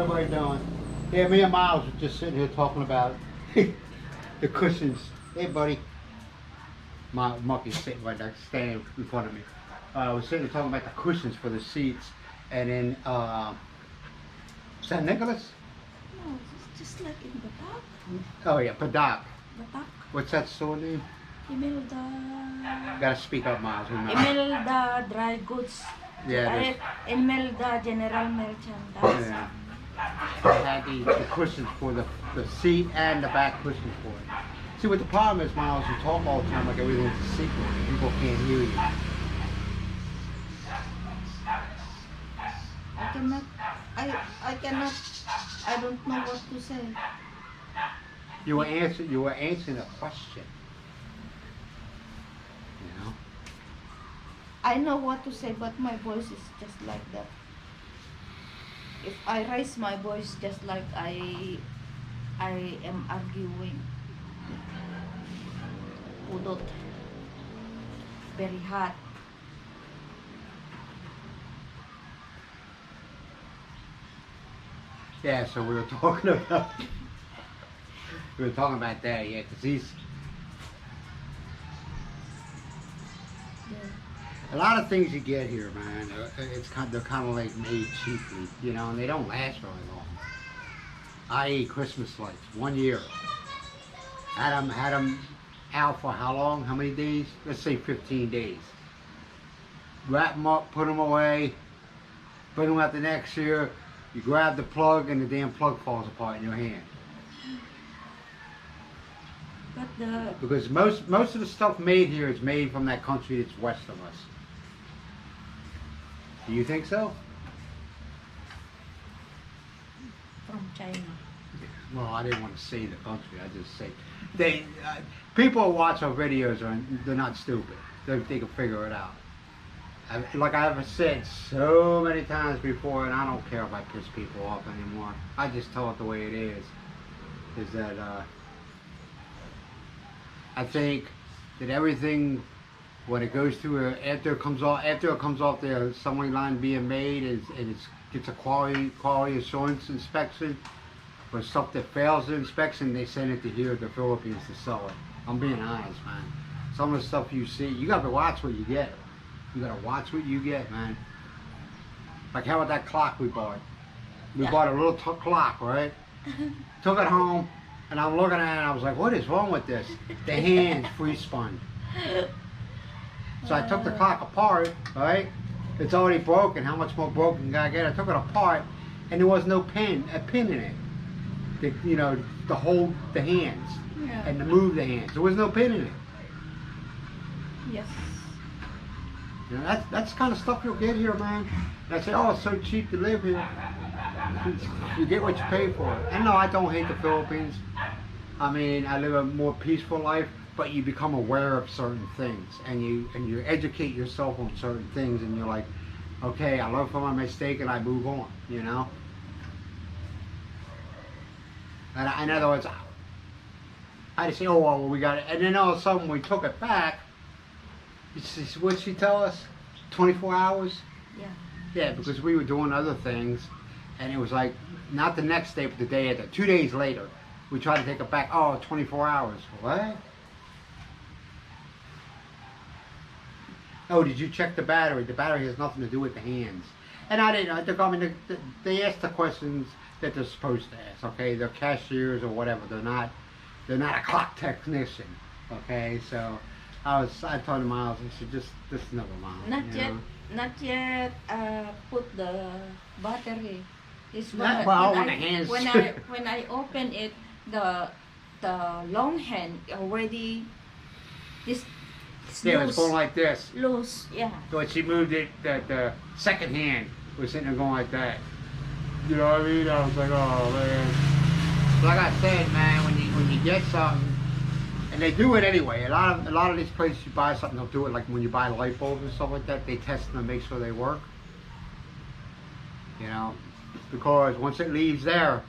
everybody doing? Yeah, me and Miles were just sitting here talking about the cushions. Hey, buddy. My monkey's sitting right there, standing in front of me. We're sitting here talking about the cushions for the seats. And in San Nicolas? No, it's just like in Batak. Oh, yeah, Padak. Batak. What's that store name? Imelda. Gotta speak up, Miles. Imelda Dry Goods. Yeah, Imelda General Merchandise. yeah. I had the cushions for the seat and the back cushions for it. See, what the problem is, Miles, you talk all the time like everything's a secret. People can't hear you. I cannot. I don't know what to say. You were answering a question. You know? I know what to say, but my voice is just like that. If I raise my voice just like I am arguing. Udot. Very hot. Yeah, so we were talking about that, yeah, because these a lot of things you get here, man. They're kind of like made cheaply, you know, and they don't last very long. I.e. Christmas lights, 1 year. Had them out for how long? How many days? Let's say 15 days. Wrap them up, put them away, bring them out the next year. You grab the plug and the damn plug falls apart in your hand. But Because most of the stuff made here is made from that country that's west of us. Do you think so? from China. Well, I didn't want to say the country. I just say people who watch our videos they're not stupid. They can figure it out. Like I've said so many times before, and I don't care if I piss people off anymore. I just tell it the way it is. Is that I think that everything when it goes through after it comes off the assembly line being made and it gets a quality assurance inspection. For stuff that fails the inspection, they send it to here at the Philippines to sell it. I'm being honest, man. Some of the stuff you see, you gotta watch what you get. You gotta watch what you get, man. Like how about that clock we bought? We bought a little clock, right? Took it home, and I'm looking at it, and I was like, what is wrong with this? The hand's free spun. So I took the clock apart, right? It's already broken. How much more broken can I get? I took it apart, and there was no pin in it. To hold the hands and to move the hands. There was no pin in it. Yes. You know, that's the kind of stuff you'll get here, man. And I say, oh, it's so cheap to live here. You get what you pay for. And no, I don't hate the Philippines. I mean, I live a more peaceful life, but you become aware of certain things, and you educate yourself on certain things, and you're like, okay, I learn from my mistake, and I move on. You know. And in other words, I just say, oh, well, we got it. And then all of a sudden, we took it back. What'd she tell us? 24 hours? Yeah. Yeah, because we were doing other things. And it was like, not the next day, but the day after. 2 days later, we tried to take it back. Oh, 24 hours. What? Oh, did you check the battery? The battery has nothing to do with the hands. And I didn't. I mean, they asked the questions that they're supposed to ask. Okay, they're cashiers or whatever. They're not a clock technician. Okay, so I told Miles, I said, just never mind. Not yet. Put the battery. It's when I open it, the long hand already. It's yeah, loose. it was going like this. Loose, yeah. So when she moved it, the second hand was sitting there going like that. You know what I mean? I was like, oh man. Like I said, man, when you get something, and they do it anyway. A lot of these places you buy something, they'll do it like when you buy light bulbs and stuff like that. They test them and make sure they work. You know, because once it leaves there,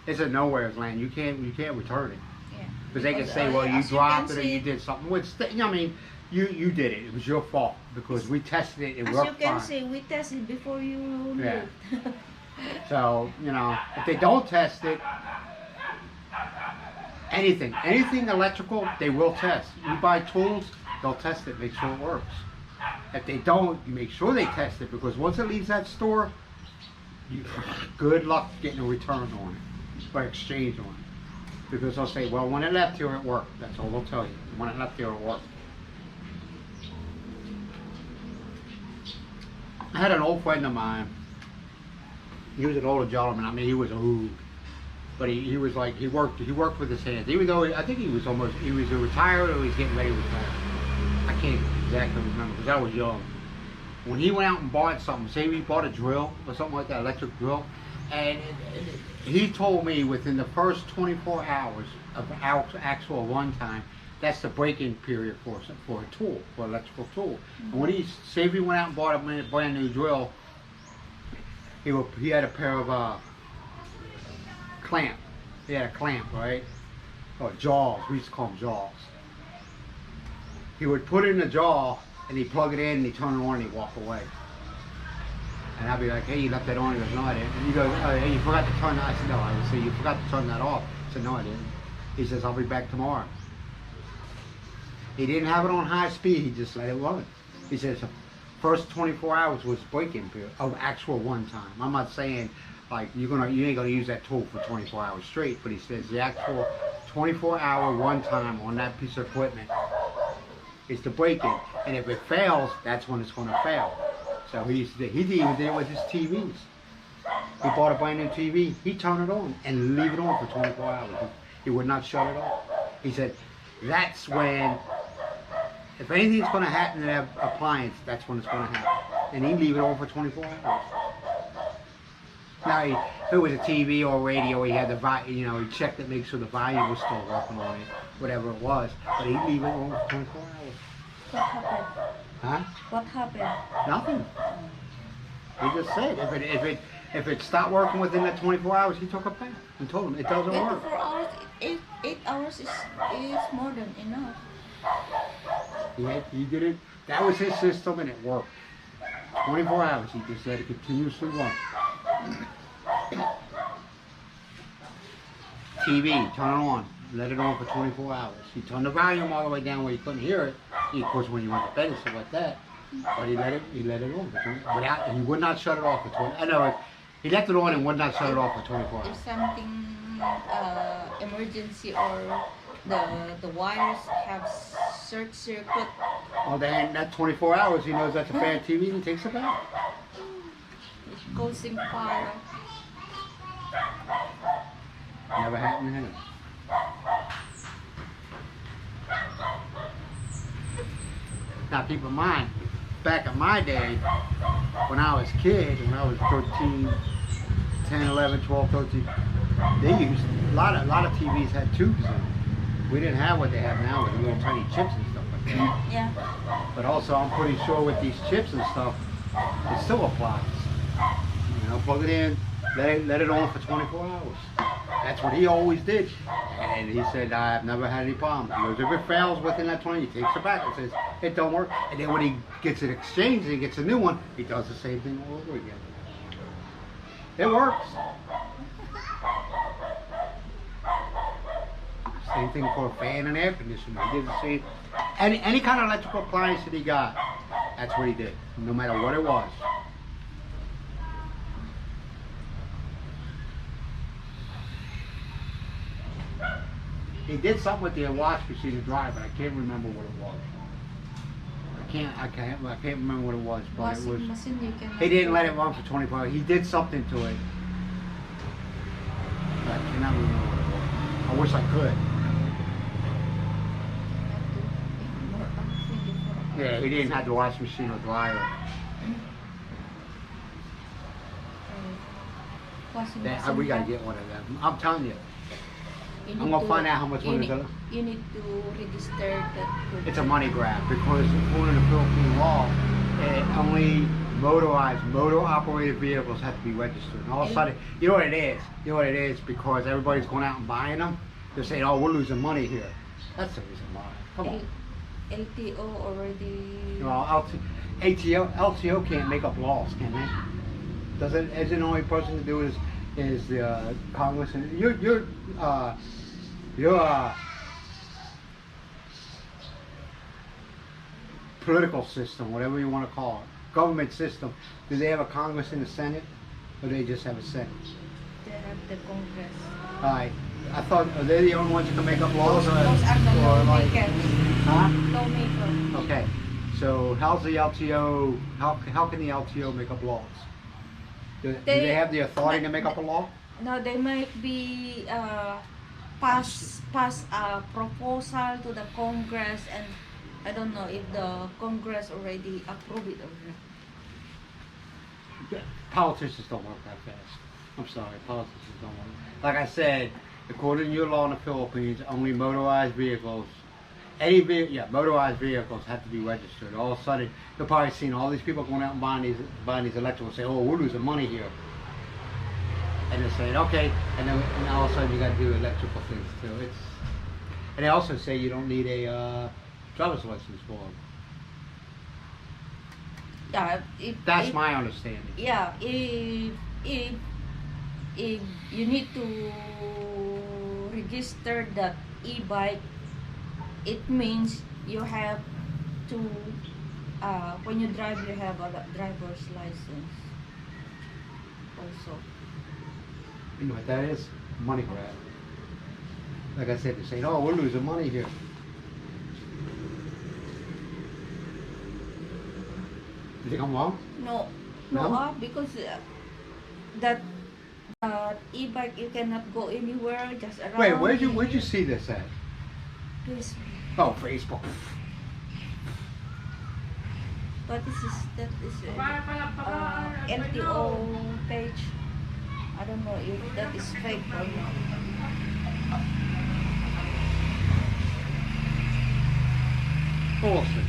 it's a nowhere's land. You can't return it. Yeah. Because they can say, well, you dropped it or you did something. Which, I mean, you did it. It was your fault because we tested it. It worked fine. As you can see, we tested before you yeah. So, you know, if they don't test it, anything electrical, they will test. You buy tools, they'll test it, make sure it works. If they don't, you make sure they test it, because once it leaves that store, good luck getting a return on it, or exchange on it. Because they'll say, well, when it left here, it worked. That's all they'll tell you. When it left here, it worked. I had an old friend of mine. He was an older gentleman. I mean, he was old, but he was like, he worked with his hands. Even though I think he was retired, or he was getting ready to retire. I can't exactly remember because I was young. When he went out and bought something, say he bought a drill or something like that, electric drill, and he told me within the first 24 hours of actual runtime, that's the break-in period for a tool, for an electrical tool. And when say if he went out and bought a brand new drill, he had a pair of clamp. He had a clamp, right? Or jaws. We used to call them jaws. He would put it in the jaw and he'd plug it in and he'd turn it on and he'd walk away. And I'd be like, hey, you left that on? He goes, no, I didn't. And he goes, oh, hey, you forgot to turn that. I said, no. I said, you forgot to turn that off. I said, no, I didn't. He says, I'll be back tomorrow. He didn't have it on high speed. He just let it run. He says, the first 24 hours was break-in period of actual runtime. I'm not saying like you ain't gonna use that tool for 24 hours straight, but he says the actual 24-hour runtime on that piece of equipment is the break-in, and if it fails, that's when it's gonna fail. So he even did it with his TVs. He bought a brand new TV. He turned it on and leave it on for 24 hours. He would not shut it off. He said that's when, if anything's going to happen to that appliance, that's when it's going to happen. And he'd leave it on for 24 hours. Now, if it was a TV or a radio, he had he checked it, make sure the volume was still working on it, whatever it was. But he'd leave it on for 24 hours. What happened? Huh? What happened? Nothing. He just said if it stopped working within that 24 hours, he took it back and told him it doesn't work. 24 hours, 8 hours is more than enough. He did it. That was his system, and it worked. 24 hours. He just let it continuously run. TV, turn it on. Let it on for 24 hours. He turned the volume all the way down where you couldn't hear it. Of course, when you went to bed and stuff like that. But he let it on for 20, without, and he would not shut it off for 20. I know he left it on and would not shut it off for 24 hours. If something emergency or the wires have short circuit. Well, then that 24 hours, he knows that's a bad TV and he takes it back. It goes in fire. Never happened to him. Now keep in mind, back in my day, when I was a kid, when I was 13, 10, 11, 12, 13, they used, a lot of TVs had tubes in them. We didn't have what they have now with the little tiny chips and stuff like that. Yeah. But also, I'm pretty sure with these chips and stuff, it still applies. You know, plug it in, let it on for 24 hours. That's what he always did. And he said, I've never had any problems. He goes, if it fails within that 20, he takes it back and says, it don't work. And then when he gets it exchanged and he gets a new one, he does the same thing all over again. It works. Same thing for a fan and air conditioner. He did the same. Any kind of electrical appliance that he got, that's what he did, no matter what it was. He did something with the wash machine and dryer, but I can't remember what it was. I can't remember what it was, but it was. He didn't let it run for 24 hours. He did something to it. But I cannot remember what it was. I wish I could. Yeah, he didn't have the wash machine or dryer. We gotta get one of them. I'm telling you. I'm gonna find out how much one is. You need to register that. It's a money grab because according to Philippine law, only motor-operated vehicles have to be registered. And all of a sudden, you know what it is? You know what it is? Because everybody's going out and buying them. They're saying, "Oh, we're losing money here." That's the reason why. Come on. LTO already. Well, LTO can't make up laws, can they? Doesn't isn't the only person to do is the Congress and your political system, whatever you want to call it, government system. Do they have a Congress and a Senate, or do they just have a Senate? They have the Congress. I thought are they the only ones that can make up laws? Those are the lawmakers. Huh? Lawmaker. Okay. So how's the LTO? How can the LTO make up laws? Do they have the authority to make up a law? No, they might be pass a proposal to the Congress, and I don't know if the Congress already approved it or not. Politicians don't work that fast. I'm sorry, politicians don't work. Like I said, according to your law in the Philippines, only motorized vehicles, motorized vehicles have to be registered. All of a sudden, you'll probably seen all these people going out and buying these electrical, say, oh, we're losing money here. And they're saying, okay, and all of a sudden you got to do electrical things too. And they also say you don't need a driver's license for them. Yeah, That's my understanding. Yeah, if you need to register that e-bike, it means you have to when you drive, you have a driver's license also. You know what that is? Money grab. Like I said, they're saying, oh, we're losing money here. You think I'm wrong? No, No? because that e-bike you cannot go anywhere, just around. Wait, where'd you see this at? This, Oh, Facebook. but that is LTO page. I don't know if that is fake or not. Bullshit.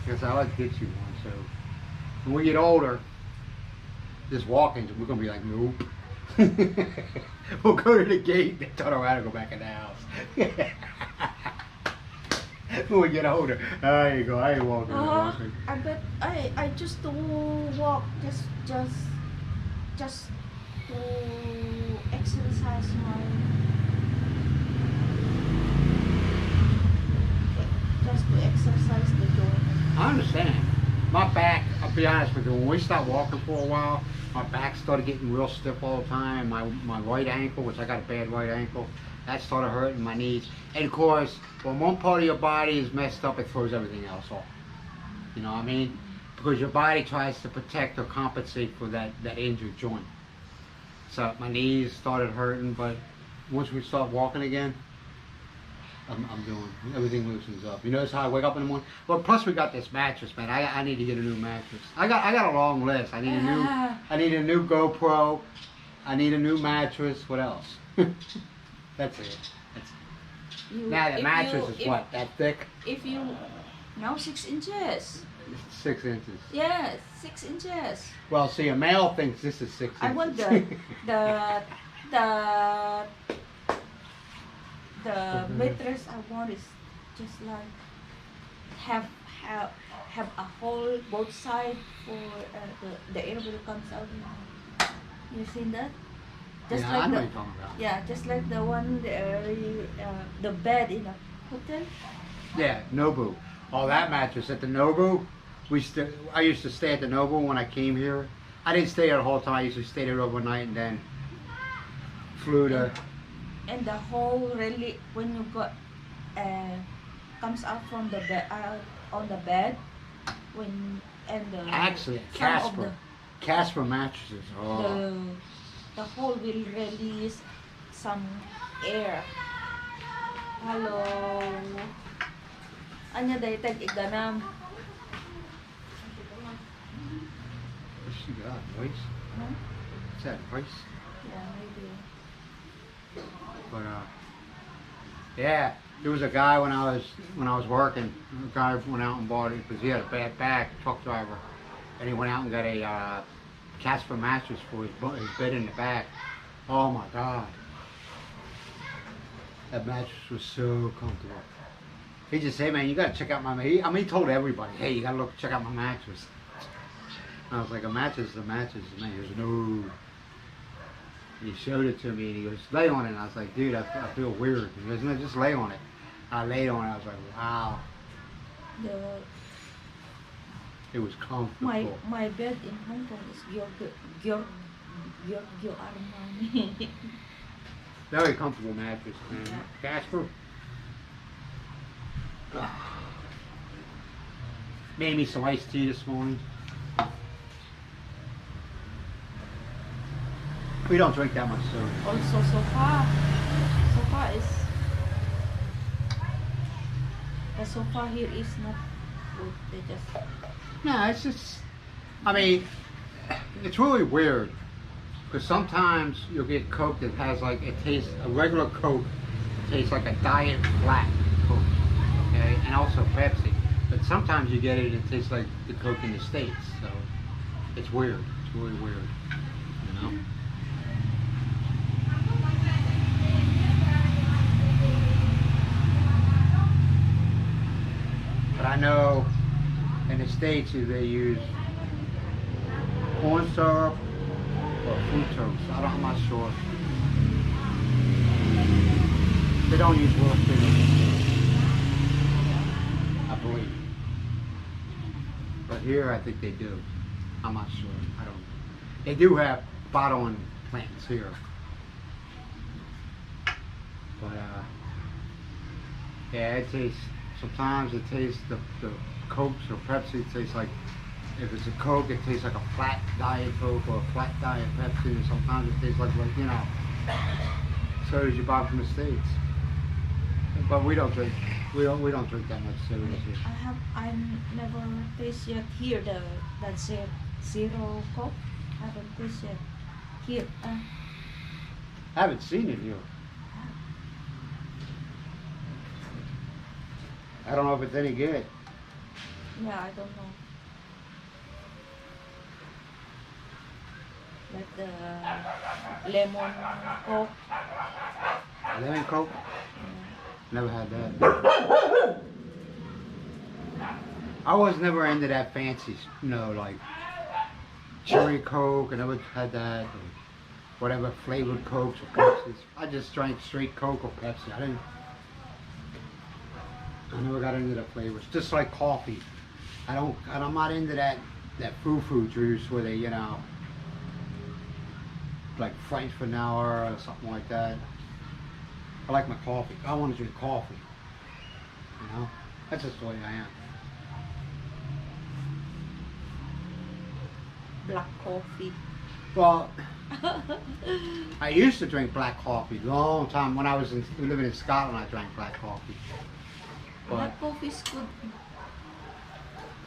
Because I like to get you one, so when we get older, just walking, we're gonna be like, nope. We'll go to the gate and turn around and go back in the house. When we get older, there you go. I ain't walking. I bet I just to walk, just to exercise the joint. I understand. My back, I'll be honest with you, when we stopped walking for a while, my back started getting real stiff all the time. My right ankle, which I got a bad right ankle, that started hurting my knees. And of course, when one part of your body is messed up, it throws everything else off. You know what I mean? Because your body tries to protect or compensate for that injured joint. So my knees started hurting, but once we start walking again, I'm doing, everything loosens up. You notice how I wake up in the morning? Well, plus we got this mattress, man. I need to get a new mattress. I got a long list. I need a new GoPro. I need a new mattress. What else? That's it. Now the mattress is what? That thick? If you now 6 inches. 6 inches. Yes, 6 inches. Well, see, a male thinks this is 6 inches. I want the mattress I want is just like have a hole both sides for the air will comes out. You seen that? Just yeah, like I know what you're talking about. Yeah, just like the one the bed in a hotel. Yeah, Nobu. Oh, that mattress at the Nobu. I used to stay at the Nobu when I came here. I didn't stay there the whole time. I used to stay there overnight and then flew to. And the whole really when you got comes out from the bed on the bed when and the Actually, Casper mattresses. Oh. The hole will release some air. Hello. Anya day tag iganam. What's she got? Voice? Huh? What's that, voice? Yeah, maybe. But yeah, there was a guy when I was working. A guy went out and bought it because he had a bad back, truck driver, and he went out and got a Casper mattress for his bed in the back. Oh my God, that mattress was so comfortable. He just said, "Man, you gotta check out my." He told everybody, "Hey, you gotta check out my mattress." I was like, a mattress is a mattress. And he goes, no. He showed it to me and he goes, lay on it. And I was like, dude, I feel weird. He goes, no, just lay on it. I laid on it. I was like, wow. The It was comfortable. my bed in Hong Kong is Giorgio Armani. Very comfortable mattress, man. Yeah. Casper? Made me some iced tea this morning. We don't drink that much soda. Also sofa is the sofa here is not good. They just No, it's just, I mean, it's really weird. Because sometimes you'll get Coke that has like, it tastes, a regular Coke tastes like a diet flat Coke. Okay? And also Pepsi. But sometimes you get it, it tastes like the Coke in the States. So it's weird. It's really weird. You know? But I know in the States they use corn syrup or fructose. I'm not sure. They don't use real sugar, I believe. But here I think they do. I'm not sure. I don't know. They do have bottling plants here. But yeah, it tastes, sometimes it tastes, the Cokes or Pepsi, it tastes like, if it's a Coke, it tastes like a flat diet Coke or a flat diet Pepsi, and sometimes it tastes like you know, sodas you buy from the States. But we don't drink that much soda here. I never taste yet here the zero Coke. I haven't taste yet here. I haven't seen it here. I don't know if it's any good. Yeah, I don't know. Like the lemon Coke. Lemon Coke? Yeah. Never had that. I was never into that fancy, you know, like cherry Coke. I never had that, or whatever flavored Cokes or Pepsis. I just drank straight Coke or Pepsi. I never got into the flavors. Just like coffee. I'm not into that foo-foo juice where they, you know, like French vanilla or something like that. I like my coffee. I want to drink coffee. You know? That's just the way I am. Black coffee. Well, I used to drink black coffee long time. When I was living in Scotland, I drank black coffee. Black coffee is good.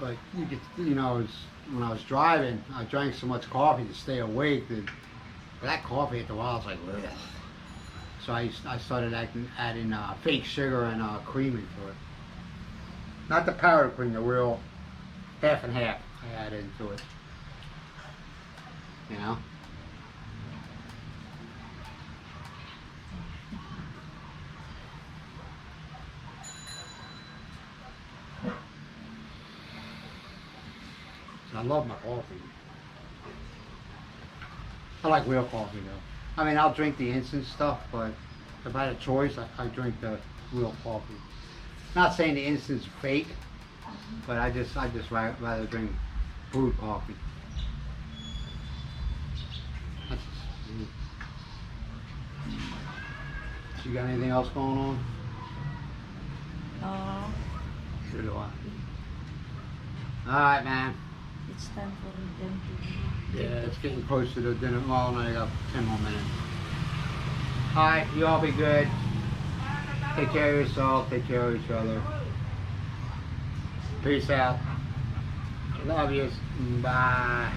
But you get, you know, when I was driving, I drank so much coffee to stay awake that black coffee after a while I was like, ugh. So I started adding fake sugar and cream into it. Not the powdered cream, the real half and half I added into it. You know? I love my coffee. I like real coffee though. I mean, I'll drink the instant stuff, but if I had a choice, I drink the real coffee. Not saying the instant's fake, but I just rather drink brewed coffee. That's just me. You got anything else going on? Sure do I. Alright, man. It's time for them to. Yeah, it's getting close to the dinner. Well, no, I got 10 more minutes. Alright, you all be good. Take care of yourself. Take care of each other. Peace out. Love yous. Bye.